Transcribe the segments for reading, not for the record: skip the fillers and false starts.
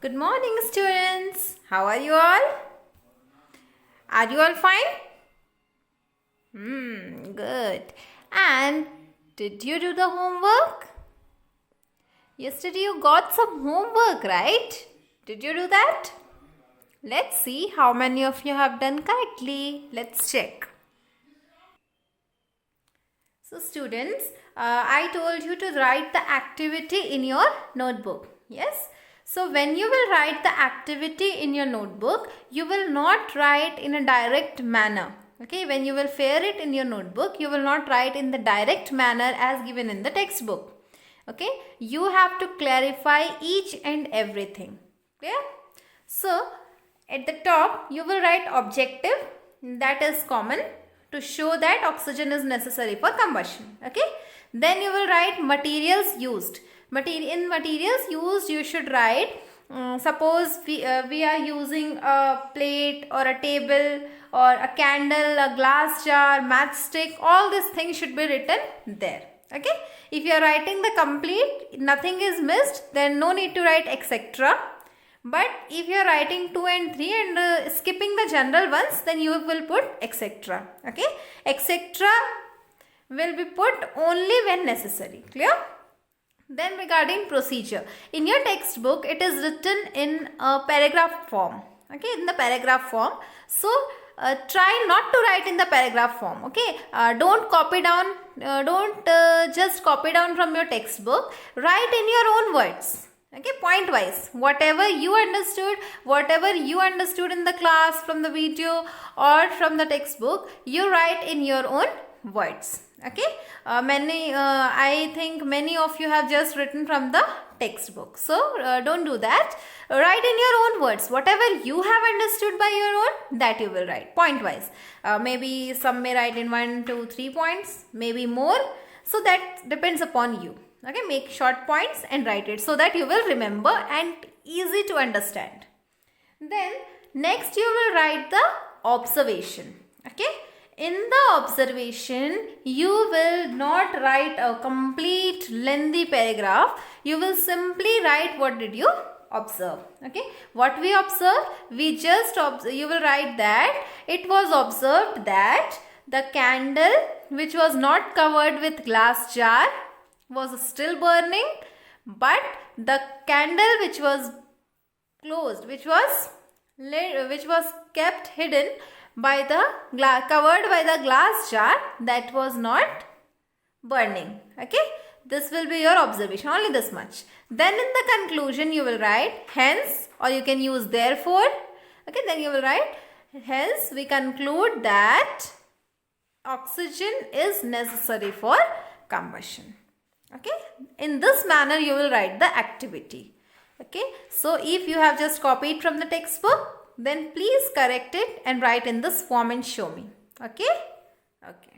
Good morning, students. How are you all? Are you all fine? Good. And did you do the homework? Yesterday you got some homework, right? Did you do that? Let's see how many of you have done correctly. Let's check. So, students, I told you to write the activity in your notebook. Yes? So, when you will write the activity in your notebook, you will not write in a direct manner. Okay, when you will fare it in your notebook, you will not write in the direct manner as given in the textbook. Okay, you have to clarify each and everything. Clear? So, at the top, you will write objective, that is common, to show that oxygen is necessary for combustion. Okay, then you will write materials used. In materials used, you should write, suppose we are using a plate or a table or a candle, a glass jar, matchstick, all these things should be written there. Okay, if you are writing the complete, nothing is missed, then no need to write etc. But if you are writing 2 and 3 and skipping the general ones, then you will put etc. Okay, etc. will be put only when necessary. Clear? Then regarding procedure, in your textbook it is written in a paragraph form. Okay, in the paragraph form. So try not to write in the paragraph form. Okay, don't copy down. Don't just copy down from your textbook. Write in your own words. Okay, point wise, whatever you understood in the class, from the video or from the textbook, you write in your own words. Okay, I think many of you have just written from the textbook, so don't do that. Write in your own words, whatever you have understood by your own, that you will write point wise. Maybe some may write in 1, 2, 3 points, maybe more, so that depends upon you. Okay, make short points and write it so that you will remember and easy to understand. Then next you will write the observation. Okay, in the observation you will not write a complete lengthy paragraph. You will simply write what did you observe. Okay, what we observed, we just you will write that it was observed that the candle which was not covered with glass jar was still burning, but the candle which was closed, which was kept hidden by the covered by the glass jar, that was not burning. Okay, this will be your observation, only this much. Then in the conclusion you will write hence, or you can use therefore. Okay, then you will write hence we conclude that oxygen is necessary for combustion. Okay, in this manner you will write the activity. Okay, so if you have just copied from the textbook, then please correct it and write in this form and show me. Okay, okay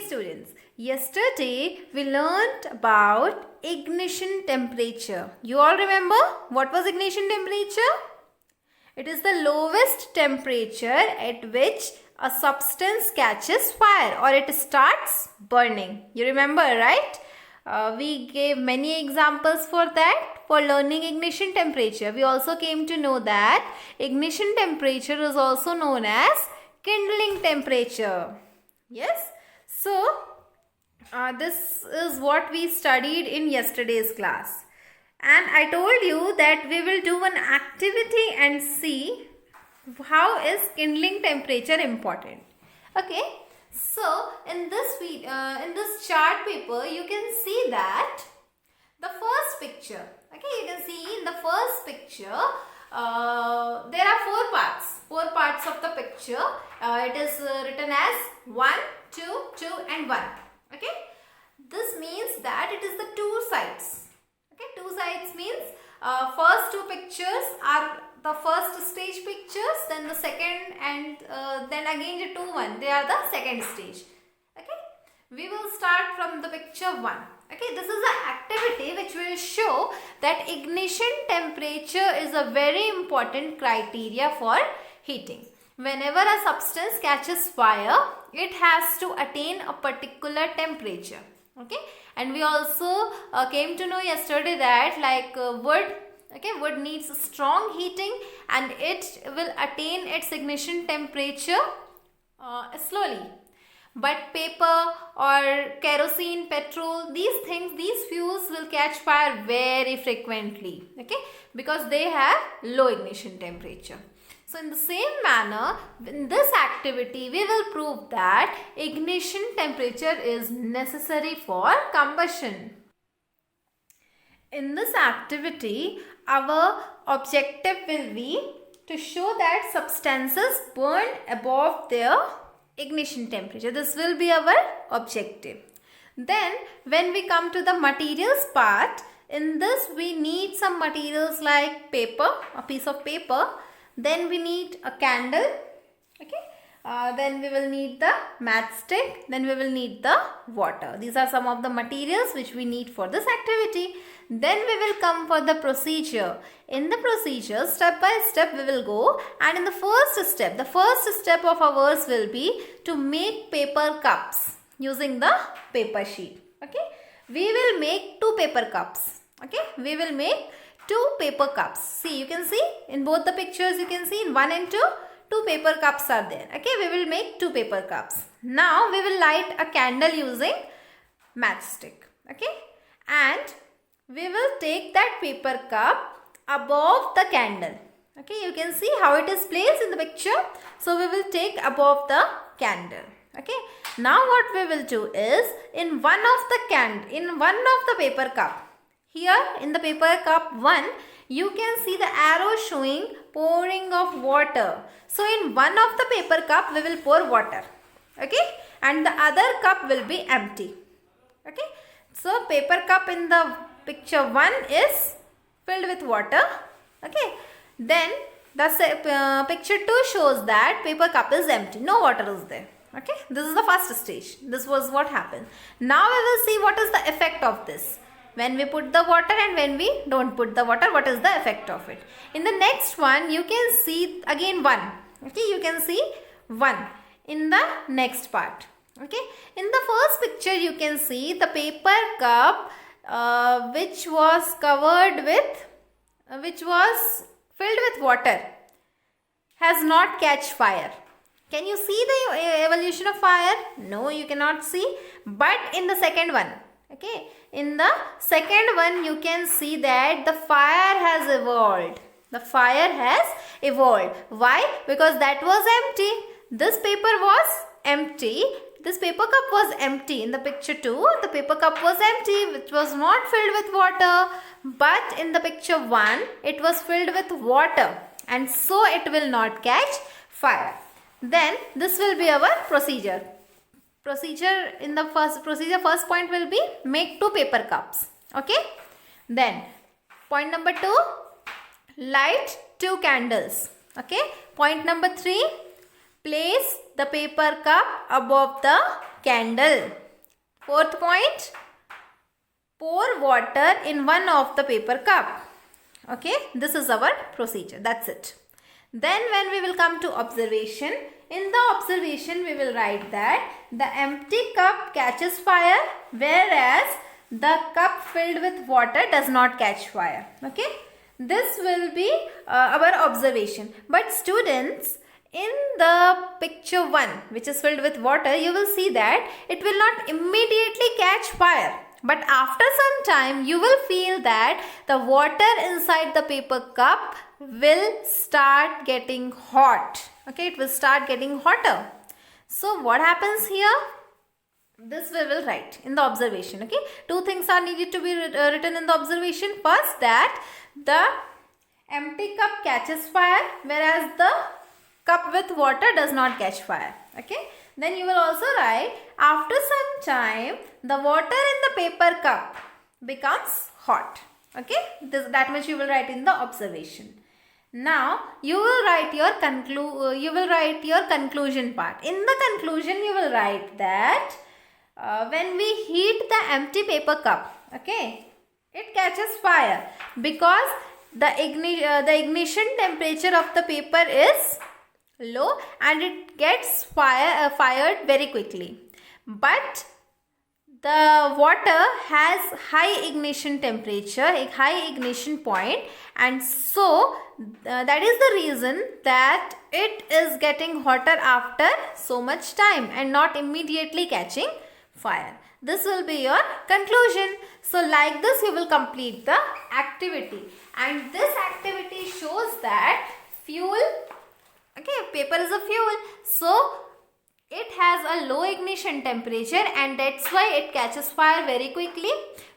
students, yesterday we learnt about ignition temperature. You all remember what was ignition temperature? It is the lowest temperature at which a substance catches fire or it starts burning. You remember, right? We gave many examples for that, for learning ignition temperature. We also came to know that ignition temperature is also known as kindling temperature. Yes? So, this is what we studied in yesterday's class. And I told you that we will do an activity and see how is kindling temperature important. Okay, so in this chart paper you can see that the first picture. Okay, you can see in the first picture there are four parts of the picture. It is written as 1, 2, 2 and 1. Okay, this means that it is the two sides. Okay, two sides means first two pictures are the first stage pictures, then the second, and then again the 2, 1, they are the second stage. Okay, we will start from the picture 1. Okay, this is an activity which will show that ignition temperature is a very important criteria for heating. Whenever a substance catches fire, it has to attain a particular temperature. Okay, and we also came to know yesterday that like wood Okay, wood needs strong heating and it will attain its ignition temperature slowly. But paper or kerosene, petrol, these things, these fuels will catch fire very frequently, okay, because they have low ignition temperature. So in the same manner, in this activity, we will prove that ignition temperature is necessary for combustion. In this activity, our objective will be to show that substances burn above their ignition temperature. This will be our objective. Then when we come to the materials part, in this we need some materials like paper, a piece of paper. Then we need a candle. Okay. Then we will need the matchstick. Then we will need the water. These are some of the materials which we need for this activity. Then we will come for the procedure. In the procedure, step by step we will go, and in the first step of ours will be to make paper cups using the paper sheet. Okay, we will make 2 paper cups. Okay, we will make 2 paper cups. See, you can see in both the pictures, you can see in 1 and 2, 2 paper cups are there. Okay, we will make 2 paper cups. Now we will light a candle using matchstick. Okay, and we will take that paper cup above the candle. Okay, you can see how it is placed in the picture. So we will take above the candle. Okay, now what we will do is in one of the paper cup, here in the paper cup 1, you can see the arrow showing pouring of water. So in one of the paper cup we will pour water. Okay, and the other cup will be empty. Okay, so paper cup in the picture 1 is filled with water. Okay, then the picture 2 shows that paper cup is empty, no water is there. Okay, this is the first stage. This was what happened. Now we will see what is the effect of this. When we put the water and when we don't put the water, what is the effect of it. In the next one, you can see again 1. Okay, you can see 1 in the next part. Okay, in the first picture you can see the paper cup which was filled with water has not catch fire. Can you see the evolution of fire? No, you cannot see. But in the second one, okay, in the second one you can see that the fire has evolved. The fire has evolved. Why? Because that was empty. This paper was empty. This paper cup was empty. In the picture 2, the paper cup was empty, which was not filled with water. But in the picture 1, it was filled with water, and so it will not catch fire. Then this will be our procedure. First point will be make 2 paper cups. Okay. Then point number 2, light 2 candles. Okay. Point number 3, place the paper cup above the candle. 4th point, pour water in one of the paper cup. Okay, this is our procedure. That's it. Then when we will come to observation, in the observation we will write that the empty cup catches fire, whereas the cup filled with water does not catch fire. Okay, this will be our observation. But students, in the picture 1, which is filled with water, you will see that it will not immediately catch fire. But after some time, you will feel that the water inside the paper cup will start getting hot. Okay, it will start getting hotter. So what happens here? This we will write in the observation. Okay, 2 things are needed to be written in the observation. First, that the empty cup catches fire, whereas the cup with water does not catch fire. Okay, then you will also write after some time the water in the paper cup becomes hot. Okay, that much you will write in the observation. Now you will write your conclusion part. In the conclusion you will write that when we heat the empty paper cup, okay, it catches fire because the ignition temperature of the paper is low and it gets fired very quickly. But the water has high ignition temperature, a high ignition point, and so that is the reason that it is getting hotter after so much time and not immediately catching fire. This will be your conclusion. So like this you will complete the activity, and this activity shows that fuel, okay, paper is a fuel, so it has a low ignition temperature and that's why it catches fire very quickly.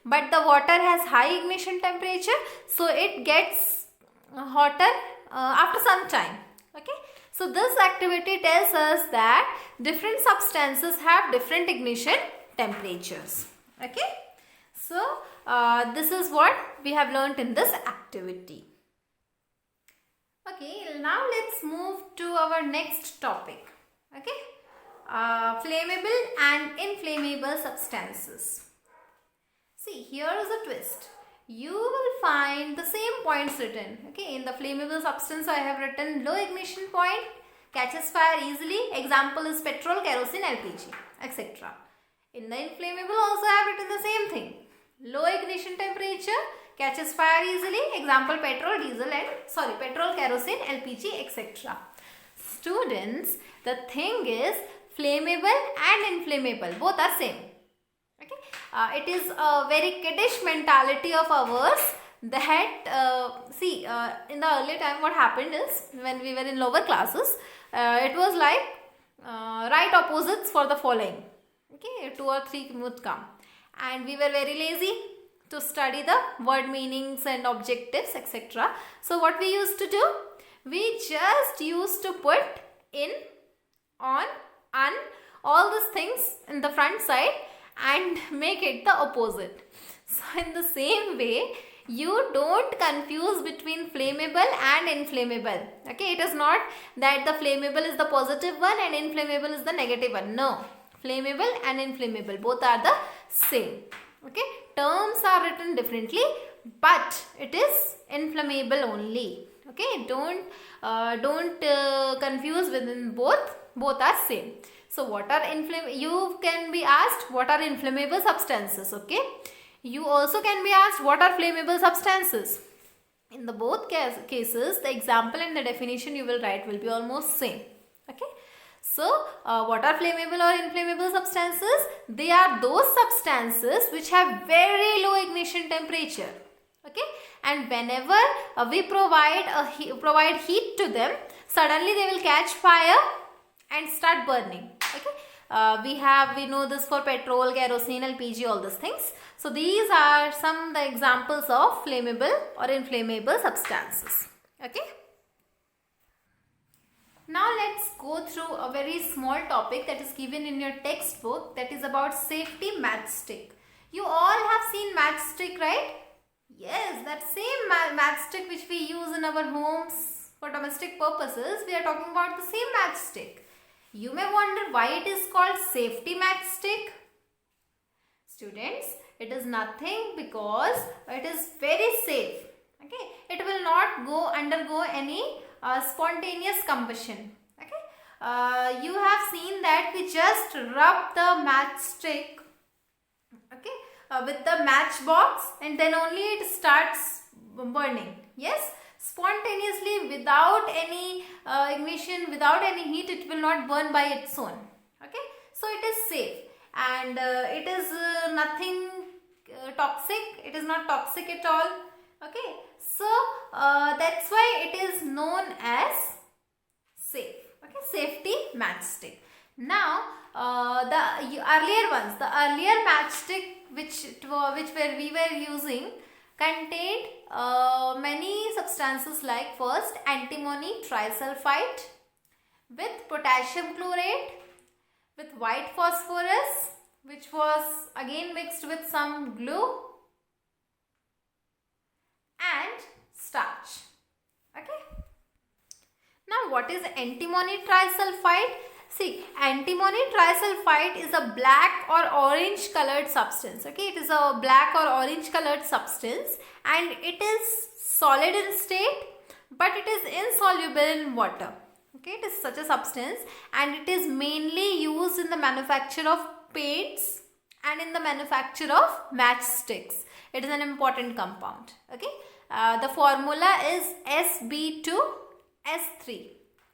But the water has high ignition temperature, so it gets hotter after some time. Okay. So this activity tells us that different substances have different ignition temperatures. Okay. So this is what we have learnt in this activity. Okay. Now let's move to our next topic. Okay. Flammable and inflammable substances. See, here is a twist. You will find the same points written. Okay, in the flammable substance I have written low ignition point, catches fire easily. Example is petrol, kerosene, LPG, etc. In the inflammable also I have written the same thing. Low ignition temperature, catches fire easily. Example petrol, diesel and petrol, kerosene, LPG, etc. Students, the thing is flammable and inflammable, both are same. Okay, it is a very kiddish mentality of ours that in the early time what happened is when we were in lower classes, it was like write opposites for the following. Okay, 2 or 3 would come, and we were very lazy to study the word meanings and objectives, etc. So what we used to do, we just used to put in, on, un, all these things in the front side and make it the opposite. So in the same way, you don't confuse between flammable and inflammable. Okay, it is not that the flammable is the positive one and inflammable is the negative one. No, flammable and inflammable both are the same. Okay, terms are written differently, but it is inflammable only. Okay, don't confuse within both. Both are same. So what are you can be asked what are inflammable substances. Okay, you also can be asked what are flammable substances. In the both cases, the example and the definition you will write will be almost same. Okay, so what are flammable or inflammable substances? They are those substances which have very low ignition temperature. Okay, and whenever we provide heat to them, suddenly they will catch fire and start burning. Okay, we know this for petrol, kerosene, LPG, all these things. So these are some the examples of flammable or inflammable substances. Okay. Now let's go through a very small topic that is given in your textbook, that is about safety matchstick. You all have seen matchstick, right? Yes, that same matchstick which we use in our homes for domestic purposes, we are talking about the same matchstick. You may wonder why it is called safety matchstick. Students, it is nothing because it is very safe. Okay, it will not undergo any spontaneous combustion. Okay, you have seen that we just rub the matchstick, okay, with the matchbox, and then only it starts burning. Yes, spontaneously, without any ignition, without any heat, it will not burn by its own. Okay, so it is safe, and it is nothing toxic. It is not toxic at all. Okay, so that's why it is known as safe. Okay, safety matchstick. Now the earlier matchstick which we were using contained many substances like first antimony trisulfide with potassium chlorate, with white phosphorus, which was again mixed with some glue, and starch. Okay. Now what is antimony trisulfide? See, antimony trisulfide is a black or orange colored substance. Okay, it is a black or orange colored substance, and it is solid in state, but it is insoluble in water. Okay, it is such a substance, and it is mainly used in the manufacture of paints and in the manufacture of matchsticks. It is an important compound. Okay, the formula is Sb2S3.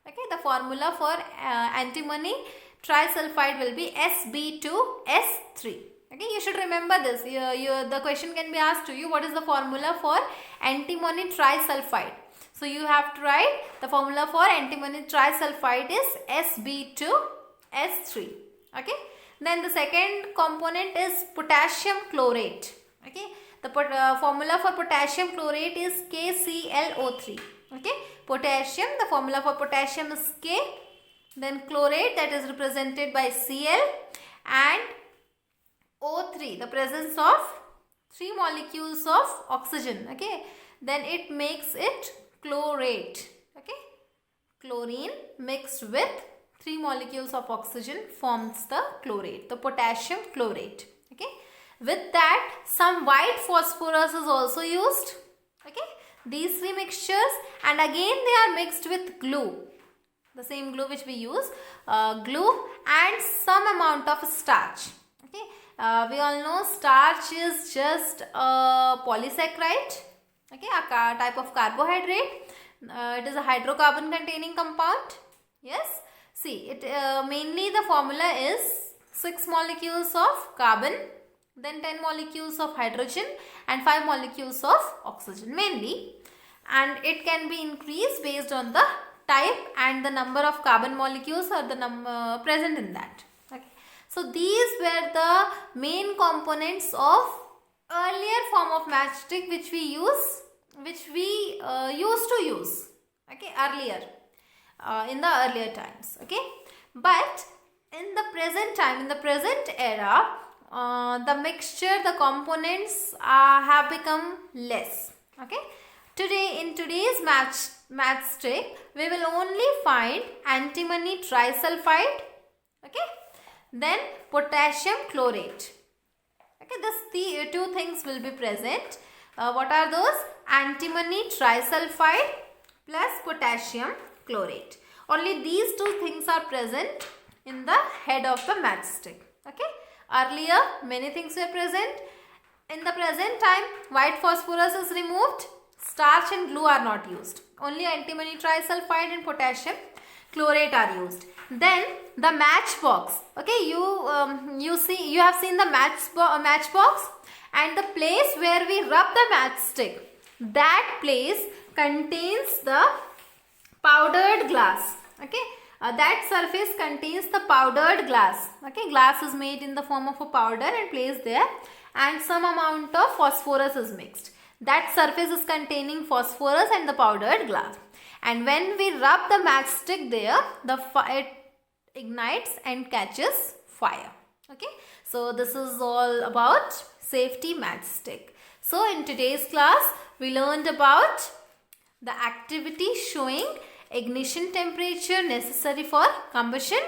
Okay, the formula for antimony trisulfide will be Sb2S3. Okay, you should remember this. The question can be asked to you, what is the formula for antimony trisulfide? So you have to write the formula for antimony trisulfide is Sb2S3. Okay. Then the second component is potassium chlorate. Okay. The formula for potassium chlorate is KClO3. Okay. Potassium, the formula for potassium is K. Then chlorate, that is represented by Cl, and O3, the presence of 3 molecules of oxygen. Okay. Then it makes it chlorate. Okay. Chlorine mixed with 3 molecules of oxygen forms the chlorate, the potassium chlorate. Okay. With that, some white phosphorus is also used. Okay. These 3 mixtures, and again they are mixed with glue, the same glue which we use, glue and some amount of starch. Okay. We all know starch is just a polysaccharide. Okay, a type of carbohydrate. It is a hydrocarbon containing compound. Yes. See, it mainly the formula is 6 molecules of carbon, then 10 molecules of hydrogen and 5 molecules of oxygen mainly. And it can be increased based on the type and the number of carbon molecules or the number present in that. Okay. So these were the main components of earlier form of matchstick which we used to use. Okay, earlier. In the earlier times. Okay, but in the present time, in the present era, the mixture, the components have become less. Okay, today in today's matchstick, we will only find antimony trisulfide. Okay, then potassium chlorate. Okay, the 2 things will be present. What are those? Antimony trisulfide plus potassium chlorate. Only these 2 things are present in the head of the matchstick. Okay. Earlier many things were present. In the present time, white phosphorus is removed. Starch and glue are not used. Only antimony trisulfide and potassium chlorate are used. Then the matchbox. Okay, you have seen the matchbox, and the place where we rub the matchstick, that place contains the powdered glass. Okay, that surface contains the powdered glass. Okay, glass is made in the form of a powder and placed there, and some amount of phosphorus is mixed. That surface is containing phosphorus and the powdered glass. And when we rub the matchstick there, it ignites and catches fire. Okay, so this is all about safety matchstick. So in today's class, we learned about the activity showing ignition temperature necessary for combustion.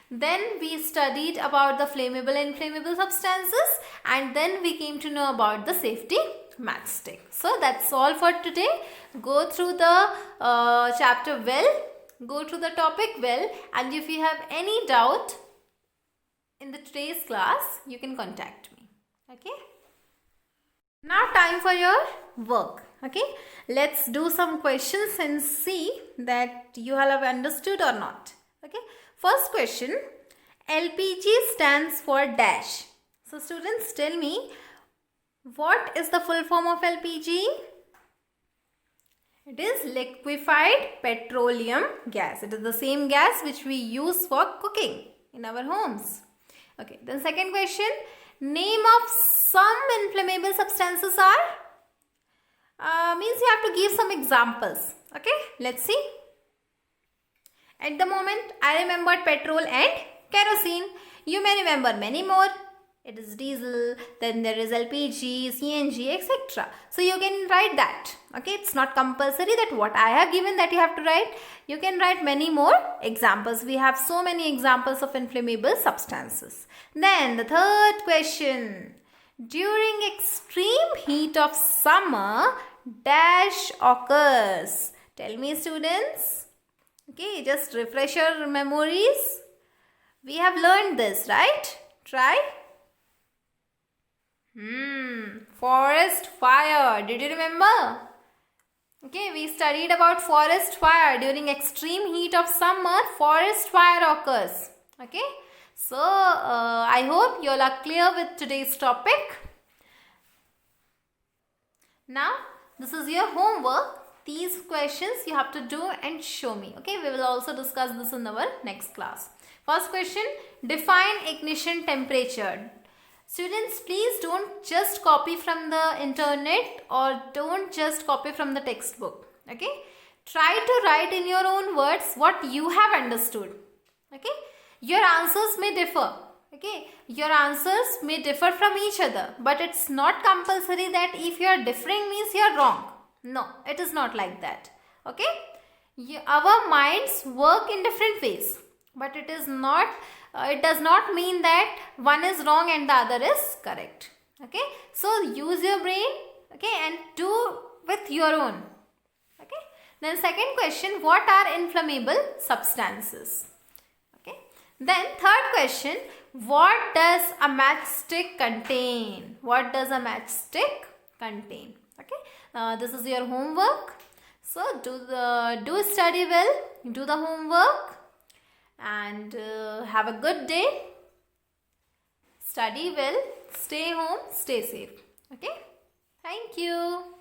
Then we studied about the flammable and inflammable substances, and then we came to know about the safety matchstick. So that's all for today. Go through the chapter well, go through the topic well, and if you have any doubt in today's class, you can contact me. Okay. Now time for your work. Okay, let's do some questions and see that you have understood or not. Okay, first question, LPG stands for dash. So students, tell me, what is the full form of LPG? It is liquefied petroleum gas. It is the same gas which we use for cooking in our homes. Okay, then second question, name of some inflammable substances are? Means you have to give some examples. Okay, let's see. At the moment, I remembered petrol and kerosene. You may remember many more. It is diesel, then there is LPG, CNG, etc. So you can write that. Okay, it's not compulsory that what I have given that you have to write. You can write many more examples. We have so many examples of inflammable substances. Then the third question. During extreme heat of summer, dash occurs. Tell me, students. Okay, just refresh your memories. We have learned this, right? Try. Forest fire. Did you remember? Okay, we studied about forest fire. During extreme heat of summer, forest fire occurs. Okay, so I hope you all are clear with today's topic. Now, this is your homework. These questions you have to do and show me. Okay, we will also discuss this in our next class. First question, define ignition temperature. Students, please don't just copy from the internet or don't just copy from the textbook. Okay, try to write in your own words what you have understood. Okay, your answers may differ. Okay, your answers may differ from each other, but it's not compulsory that if you are differing means you are wrong. No, it is not like that. Okay, our minds work in different ways, but it is not. It does not mean that one is wrong and the other is correct. Okay, so use your brain. Okay, and do with your own. Okay. Then second question: what are inflammable substances? Okay. Then third question: what does a matchstick contain? What does a matchstick contain? Okay. This is your homework. So do study well. Do the homework. And have a good day. Study well, stay home, stay safe. Okay, thank you.